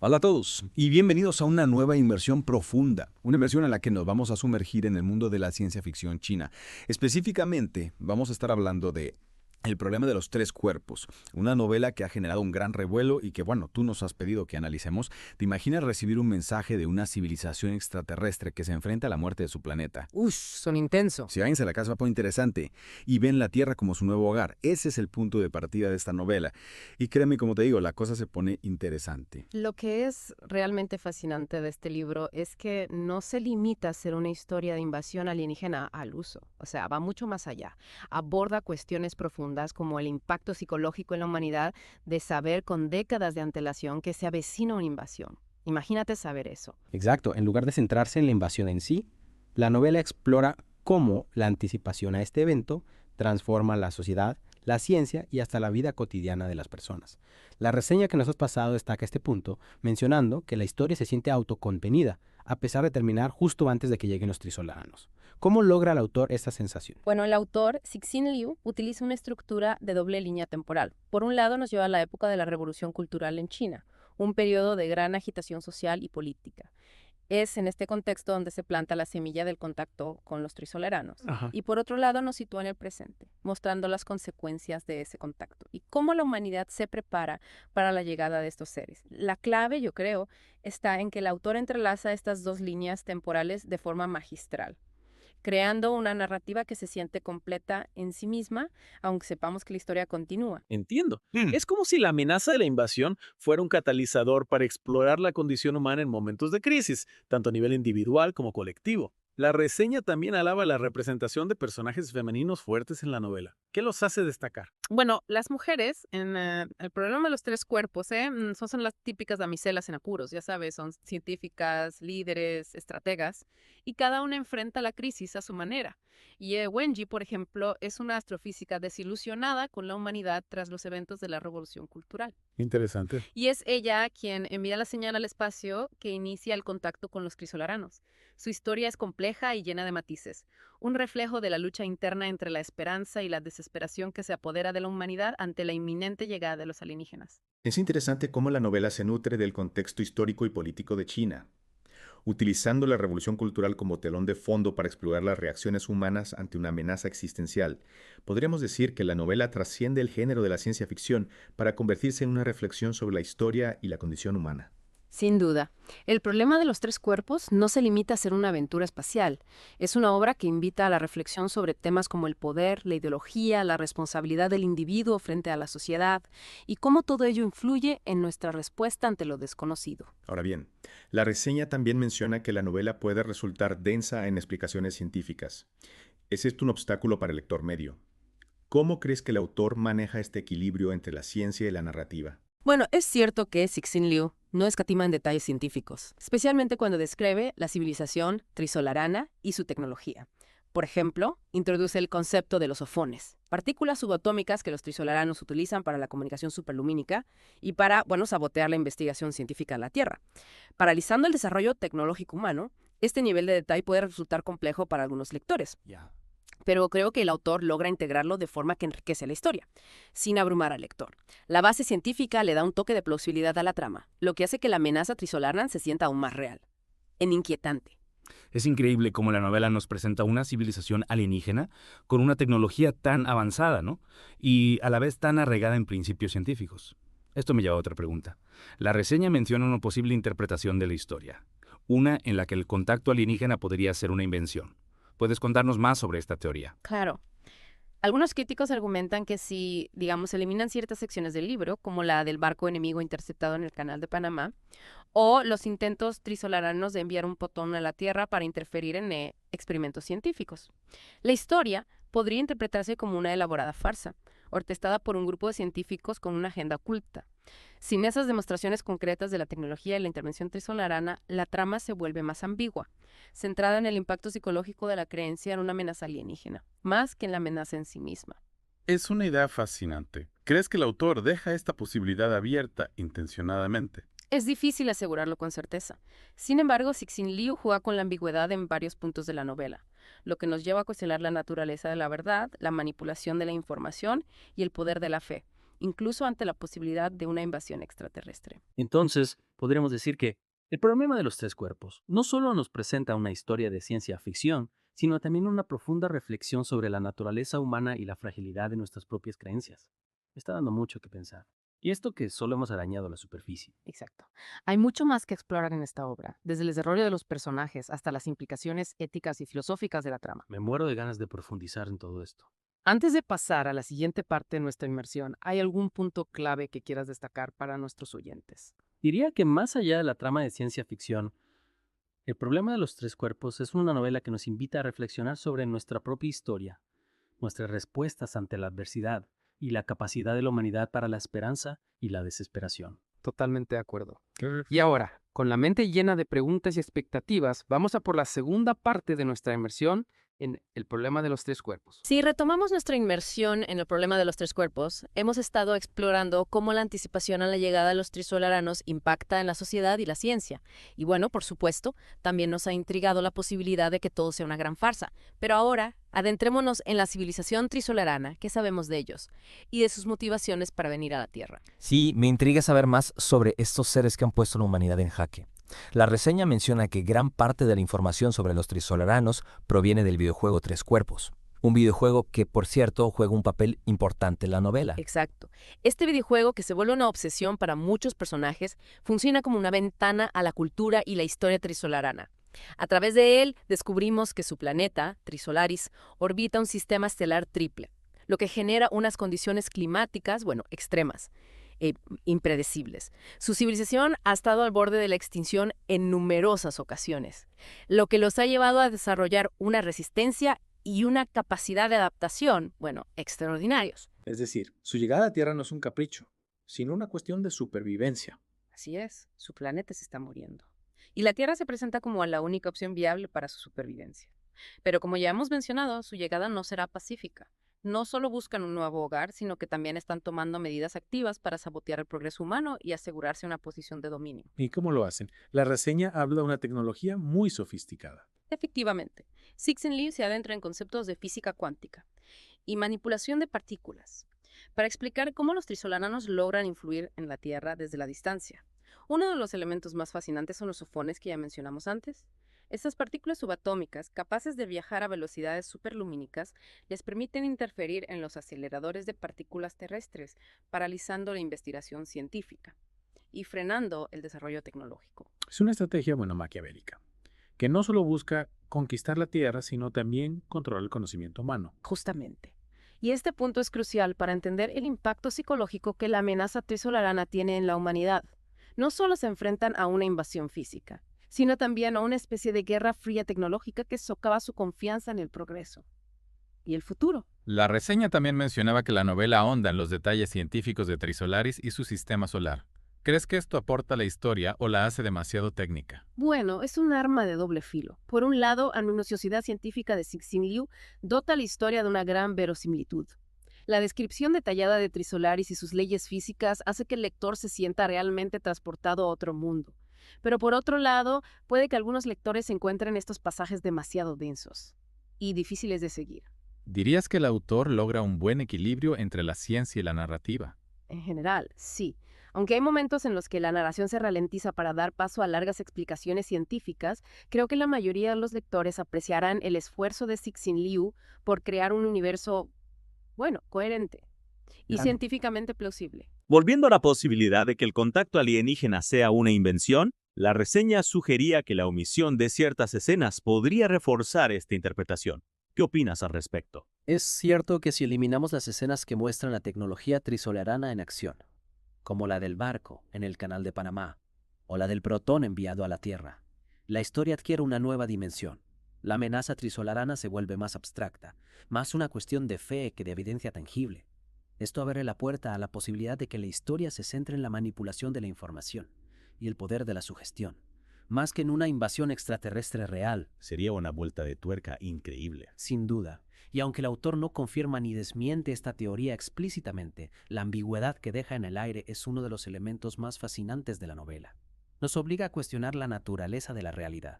Hola a todos y bienvenidos a una nueva inmersión profunda, una inmersión en la que nos vamos a sumergir en el mundo de la ciencia ficción china. Específicamente, vamos a estar hablando de El problema de los tres cuerpos, una novela que ha generado un gran revuelo y que, bueno, tú nos has pedido que analicemos. ¿Te imaginas recibir un mensaje de una civilización extraterrestre que se enfrenta a la muerte de su planeta? Ush, son intenso. Si váyanse a la casa va a poner interesante y ven la Tierra como su nuevo hogar. Ese es el punto de partida de esta novela. Y créeme, como te digo, la cosa se pone interesante. Lo que es realmente fascinante de este libro es que no se limita a ser una historia de invasión alienígena al uso. O sea, va mucho más allá. Aborda cuestiones profundas como el impacto psicológico en la humanidad de saber con décadas de antelación que se avecina una invasión. Imagínate saber eso. Exacto, en lugar de centrarse en la invasión en sí, la novela explora cómo la anticipación a este evento transforma la sociedad, la ciencia y hasta la vida cotidiana de las personas. La reseña que nos has pasado destaca este punto, mencionando que la historia se siente autocontenida, a pesar de terminar justo antes de que lleguen los trisolanos. ¿Cómo logra el autor esta sensación? Bueno, el autor, Cixin Liu, utiliza una estructura de doble línea temporal. Por un lado, nos lleva a la época de la Revolución Cultural en China, un periodo de gran agitación social y política. Es en este contexto donde se planta la semilla del contacto con los trisoleranos. Ajá. Y por otro lado nos sitúa en el presente, mostrando las consecuencias de ese contacto y cómo la humanidad se prepara para la llegada de estos seres. La clave, yo creo, está en que el autor entrelaza estas dos líneas temporales de forma magistral, creando una narrativa que se siente completa en sí misma, aunque sepamos que la historia continúa. Entiendo. Es como si la amenaza de la invasión fuera un catalizador para explorar la condición humana en momentos de crisis, tanto a nivel individual como colectivo. La reseña también alaba la representación de personajes femeninos fuertes en la novela. ¿Qué los hace destacar? Bueno, las mujeres en el problema de los tres cuerpos, son las típicas damiselas en apuros, ya sabes, son científicas, líderes, estrategas, y cada una enfrenta la crisis a su manera. Y Wenji, por ejemplo, es una astrofísica desilusionada con la humanidad tras los eventos de la Revolución Cultural. Interesante. Y es ella quien envía la señal al espacio que inicia el contacto con los crisolaranos. Su historia es compleja y llena de matices, un reflejo de la lucha interna entre la esperanza y la desesperación que se apodera de la humanidad ante la inminente llegada de los alienígenas. Es interesante cómo la novela se nutre del contexto histórico y político de China, utilizando la revolución cultural como telón de fondo para explorar las reacciones humanas ante una amenaza existencial. Podríamos decir que la novela trasciende el género de la ciencia ficción para convertirse en una reflexión sobre la historia y la condición humana. Sin duda, el problema de los tres cuerpos no se limita a ser una aventura espacial. Es una obra que invita a la reflexión sobre temas como el poder, la ideología, la responsabilidad del individuo frente a la sociedad y cómo todo ello influye en nuestra respuesta ante lo desconocido. Ahora bien, la reseña también menciona que la novela puede resultar densa en explicaciones científicas. ¿Es esto un obstáculo para el lector medio? ¿Cómo crees que el autor maneja este equilibrio entre la ciencia y la narrativa? Bueno, es cierto que Cixin Liu no escatima en detalles científicos, especialmente cuando describe la civilización trisolarana y su tecnología. Por ejemplo, introduce el concepto de los ofones, partículas subatómicas que los trisolaranos utilizan para la comunicación superlumínica y para, sabotear la investigación científica en la Tierra. Paralizando el desarrollo tecnológico humano, este nivel de detalle puede resultar complejo para algunos lectores. Pero creo que el autor logra integrarlo de forma que enriquece la historia, sin abrumar al lector. La base científica le da un toque de plausibilidad a la trama, lo que hace que la amenaza trisolarna se sienta aún más real, inquietante. Es increíble cómo la novela nos presenta una civilización alienígena con una tecnología tan avanzada, ¿no? Y a la vez tan arraigada en principios científicos. Esto me lleva a otra pregunta. La reseña menciona una posible interpretación de la historia, una en la que el contacto alienígena podría ser una invención. ¿Puedes contarnos más sobre esta teoría? Claro. Algunos críticos argumentan que si, se eliminan ciertas secciones del libro, como la del barco enemigo interceptado en el Canal de Panamá, o los intentos trisolaranos de enviar un fotón a la Tierra para interferir en experimentos científicos, la historia podría interpretarse como una elaborada farsa, orquestada por un grupo de científicos con una agenda oculta. Sin esas demostraciones concretas de la tecnología y la intervención trisolarana, la trama se vuelve más ambigua, centrada en el impacto psicológico de la creencia en una amenaza alienígena, más que en la amenaza en sí misma. Es una idea fascinante. ¿Crees que el autor deja esta posibilidad abierta intencionadamente? Es difícil asegurarlo con certeza. Sin embargo, Cixin Liu juega con la ambigüedad en varios puntos de la novela, lo que nos lleva a cuestionar la naturaleza de la verdad, la manipulación de la información y el poder de la fe. incluso ante la posibilidad de una invasión extraterrestre. Entonces, podríamos decir que el problema de los tres cuerpos no solo nos presenta una historia de ciencia ficción, sino también una profunda reflexión sobre la naturaleza humana y la fragilidad de nuestras propias creencias. Me está dando mucho que pensar. Y esto que solo hemos arañado la superficie. Exacto. Hay mucho más que explorar en esta obra, desde el desarrollo de los personajes hasta las implicaciones éticas y filosóficas de la trama. Me muero de ganas de profundizar en todo esto. Antes de pasar a la siguiente parte de nuestra inmersión, ¿hay algún punto clave que quieras destacar para nuestros oyentes? Diría que más allá de la trama de ciencia ficción, el problema de los tres cuerpos es una novela que nos invita a reflexionar sobre nuestra propia historia, nuestras respuestas ante la adversidad y la capacidad de la humanidad para la esperanza y la desesperación. Totalmente de acuerdo. Y ahora, con la mente llena de preguntas y expectativas, vamos a por la segunda parte de nuestra inmersión en el problema de los tres cuerpos. Si retomamos nuestra inmersión en el problema de los tres cuerpos, hemos estado explorando cómo la anticipación a la llegada de los trisolaranos impacta en la sociedad y la ciencia. Y bueno, por supuesto, también nos ha intrigado la posibilidad de que todo sea una gran farsa. Pero ahora, adentrémonos en la civilización trisolarana, qué sabemos de ellos, y de sus motivaciones para venir a la Tierra. Sí, me intriga saber más sobre estos seres que han puesto a la humanidad en jaque. La reseña menciona que gran parte de la información sobre los trisolaranos proviene del videojuego Tres Cuerpos. Un videojuego que, por cierto, juega un papel importante en la novela. Exacto. Este videojuego, que se vuelve una obsesión para muchos personajes, funciona como una ventana a la cultura y la historia trisolarana. A través de él, descubrimos que su planeta, Trisolaris, orbita un sistema estelar triple, lo que genera unas condiciones climáticas, extremas, impredecibles. Su civilización ha estado al borde de la extinción en numerosas ocasiones, lo que los ha llevado a desarrollar una resistencia y una capacidad de adaptación, extraordinarios. Es decir, su llegada a Tierra no es un capricho, sino una cuestión de supervivencia. Así es, su planeta se está muriendo. Y la Tierra se presenta como la única opción viable para su supervivencia. Pero como ya hemos mencionado, su llegada no será pacífica. No solo buscan un nuevo hogar, sino que también están tomando medidas activas para sabotear el progreso humano y asegurarse una posición de dominio. ¿Y cómo lo hacen? La reseña habla de una tecnología muy sofisticada. Efectivamente, Cixin Liu se adentra en conceptos de física cuántica y manipulación de partículas para explicar cómo los trisolaranos logran influir en la Tierra desde la distancia. Uno de los elementos más fascinantes son los sofones que ya mencionamos antes. Estas partículas subatómicas, capaces de viajar a velocidades superlumínicas, les permiten interferir en los aceleradores de partículas terrestres, paralizando la investigación científica y frenando el desarrollo tecnológico. Es una estrategia, maquiavélica, que no solo busca conquistar la Tierra, sino también controlar el conocimiento humano. Justamente. Y este punto es crucial para entender el impacto psicológico que la amenaza trisolarana tiene en la humanidad. No solo se enfrentan a una invasión física, sino también a una especie de guerra fría tecnológica que socava su confianza en el progreso y el futuro. La reseña también mencionaba que la novela ahonda en los detalles científicos de Trisolaris y su sistema solar. ¿Crees que esto aporta a la historia o la hace demasiado técnica? Bueno, es un arma de doble filo. Por un lado, la minuciosidad científica de Cixin Liu dota la historia de una gran verosimilitud. La descripción detallada de Trisolaris y sus leyes físicas hace que el lector se sienta realmente transportado a otro mundo. Pero por otro lado, puede que algunos lectores encuentren estos pasajes demasiado densos y difíciles de seguir. ¿Dirías que el autor logra un buen equilibrio entre la ciencia y la narrativa? En general, sí. Aunque hay momentos en los que la narración se ralentiza para dar paso a largas explicaciones científicas, creo que la mayoría de los lectores apreciarán el esfuerzo de Cixin Liu por crear un universo, coherente y científicamente plausible. Volviendo a la posibilidad de que el contacto alienígena sea una invención, la reseña sugería que la omisión de ciertas escenas podría reforzar esta interpretación. ¿Qué opinas al respecto? Es cierto que si eliminamos las escenas que muestran la tecnología trisolarana en acción, como la del barco en el Canal de Panamá o la del protón enviado a la Tierra, la historia adquiere una nueva dimensión. La amenaza trisolarana se vuelve más abstracta, más una cuestión de fe que de evidencia tangible. Esto abre la puerta a la posibilidad de que la historia se centre en la manipulación de la información y el poder de la sugestión, más que en una invasión extraterrestre real. Sería una vuelta de tuerca increíble. Sin duda. Y aunque el autor no confirma ni desmiente esta teoría explícitamente, la ambigüedad que deja en el aire es uno de los elementos más fascinantes de la novela. Nos obliga a cuestionar la naturaleza de la realidad,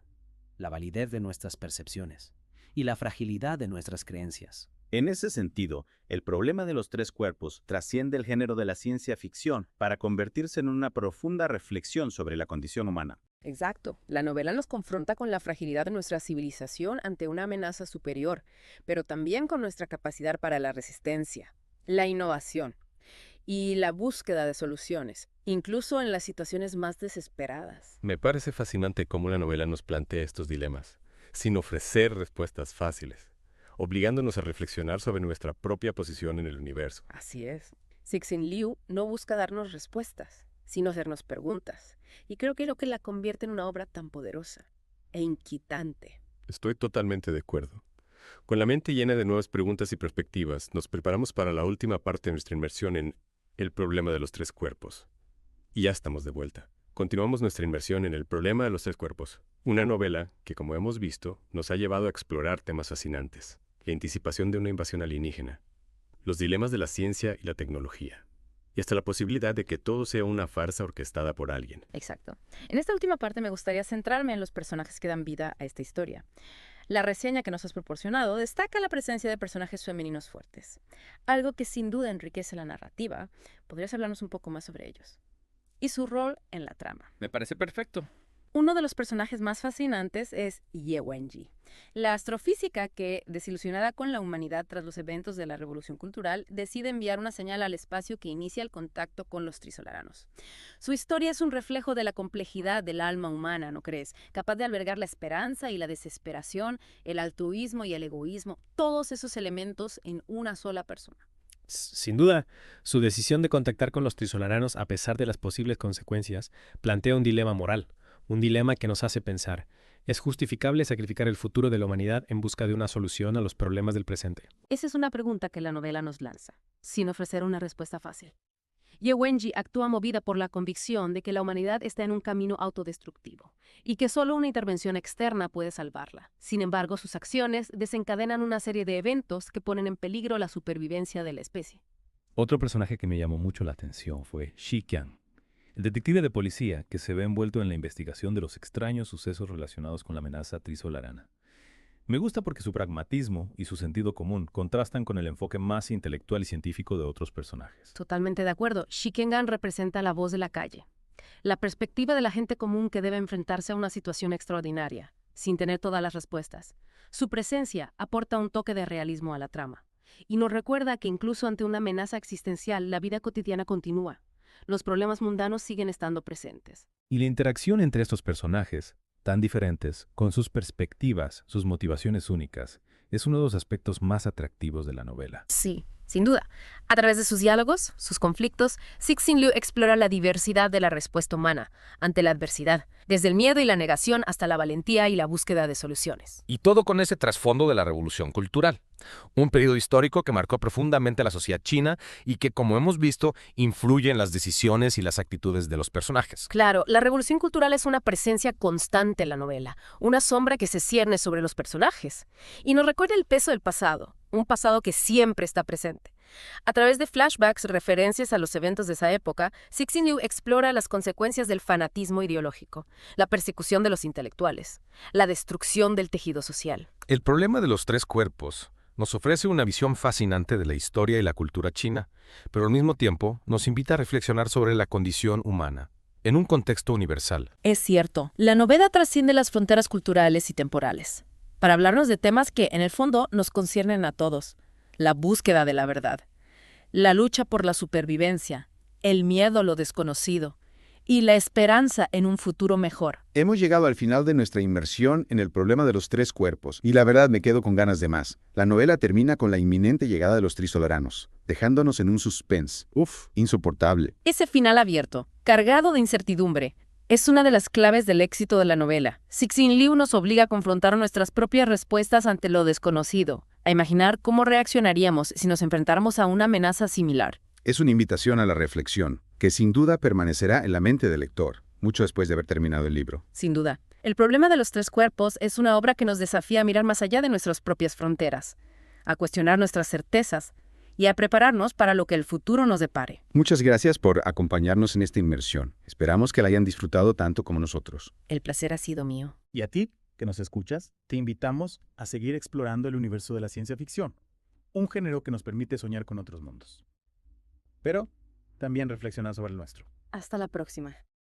la validez de nuestras percepciones y la fragilidad de nuestras creencias. En ese sentido, el problema de los tres cuerpos trasciende el género de la ciencia ficción para convertirse en una profunda reflexión sobre la condición humana. Exacto. La novela nos confronta con la fragilidad de nuestra civilización ante una amenaza superior, pero también con nuestra capacidad para la resistencia, la innovación y la búsqueda de soluciones, incluso en las situaciones más desesperadas. Me parece fascinante cómo la novela nos plantea estos dilemas, sin ofrecer respuestas fáciles, obligándonos a reflexionar sobre nuestra propia posición en el universo. Así es. Cixin Liu no busca darnos respuestas, sino hacernos preguntas. Y creo que es lo que la convierte en una obra tan poderosa e inquietante. Estoy totalmente de acuerdo. Con la mente llena de nuevas preguntas y perspectivas, nos preparamos para la última parte de nuestra inmersión en El problema de los tres cuerpos. Y ya estamos de vuelta. Continuamos nuestra inmersión en El problema de los tres cuerpos, una novela que, como hemos visto, nos ha llevado a explorar temas fascinantes. La anticipación de una invasión alienígena, los dilemas de la ciencia y la tecnología, y hasta la posibilidad de que todo sea una farsa orquestada por alguien. Exacto. En esta última parte me gustaría centrarme en los personajes que dan vida a esta historia. La reseña que nos has proporcionado destaca la presencia de personajes femeninos fuertes, algo que sin duda enriquece la narrativa. ¿Podrías hablarnos un poco más sobre ellos? Y su rol en la trama. Me parece perfecto. Uno de los personajes más fascinantes es Ye Wenji, la astrofísica que, desilusionada con la humanidad tras los eventos de la Revolución Cultural, decide enviar una señal al espacio que inicia el contacto con los trisolaranos. Su historia es un reflejo de la complejidad del alma humana, ¿no crees? Capaz de albergar la esperanza y la desesperación, el altruismo y el egoísmo, todos esos elementos en una sola persona. Sin duda, su decisión de contactar con los trisolaranos a pesar de las posibles consecuencias plantea un dilema moral. Un dilema que nos hace pensar, ¿es justificable sacrificar el futuro de la humanidad en busca de una solución a los problemas del presente? Esa es una pregunta que la novela nos lanza, sin ofrecer una respuesta fácil. Ye Wenji actúa movida por la convicción de que la humanidad está en un camino autodestructivo y que solo una intervención externa puede salvarla. Sin embargo, sus acciones desencadenan una serie de eventos que ponen en peligro la supervivencia de la especie. Otro personaje que me llamó mucho la atención fue Shi Qiang, el detective de policía que se ve envuelto en la investigación de los extraños sucesos relacionados con la amenaza trisolarana. Me gusta porque su pragmatismo y su sentido común contrastan con el enfoque más intelectual y científico de otros personajes. Totalmente de acuerdo. Shi Qiang representa la voz de la calle, la perspectiva de la gente común que debe enfrentarse a una situación extraordinaria, sin tener todas las respuestas. Su presencia aporta un toque de realismo a la trama y nos recuerda que incluso ante una amenaza existencial, la vida cotidiana continúa. Los problemas mundanos siguen estando presentes. Y la interacción entre estos personajes, tan diferentes, con sus perspectivas, sus motivaciones únicas, es uno de los aspectos más atractivos de la novela. Sí, sin duda. A través de sus diálogos, sus conflictos, Cixin Liu explora la diversidad de la respuesta humana ante la adversidad, desde el miedo y la negación hasta la valentía y la búsqueda de soluciones. Y todo con ese trasfondo de la Revolución Cultural. Un periodo histórico que marcó profundamente a la sociedad china y que, como hemos visto, influye en las decisiones y las actitudes de los personajes. Claro, la Revolución Cultural es una presencia constante en la novela, una sombra que se cierne sobre los personajes y nos recuerda el peso del pasado, un pasado que siempre está presente. A través de flashbacks, referencias a los eventos de esa época, Cixin Liu explora las consecuencias del fanatismo ideológico, la persecución de los intelectuales, la destrucción del tejido social. El problema de los tres cuerpos nos ofrece una visión fascinante de la historia y la cultura china, pero al mismo tiempo nos invita a reflexionar sobre la condición humana, en un contexto universal. Es cierto, la novela trasciende las fronteras culturales y temporales, para hablarnos de temas que, en el fondo, nos conciernen a todos. La búsqueda de la verdad, la lucha por la supervivencia, el miedo a lo desconocido y la esperanza en un futuro mejor. Hemos llegado al final de nuestra inmersión en el problema de los tres cuerpos, y la verdad me quedo con ganas de más. La novela termina con la inminente llegada de los trisolaranos, dejándonos en un suspense. Insoportable. Ese final abierto, cargado de incertidumbre, es una de las claves del éxito de la novela. Cixin Liu nos obliga a confrontar nuestras propias respuestas ante lo desconocido, a imaginar cómo reaccionaríamos si nos enfrentáramos a una amenaza similar. Es una invitación a la reflexión, que sin duda permanecerá en la mente del lector, mucho después de haber terminado el libro. Sin duda. El problema de los tres cuerpos es una obra que nos desafía a mirar más allá de nuestras propias fronteras, a cuestionar nuestras certezas y a prepararnos para lo que el futuro nos depare. Muchas gracias por acompañarnos en esta inmersión. Esperamos que la hayan disfrutado tanto como nosotros. El placer ha sido mío. Y a ti, que nos escuchas, te invitamos a seguir explorando el universo de la ciencia ficción. un género que nos permite soñar con otros mundos. Pero también reflexionar sobre el nuestro. Hasta la próxima.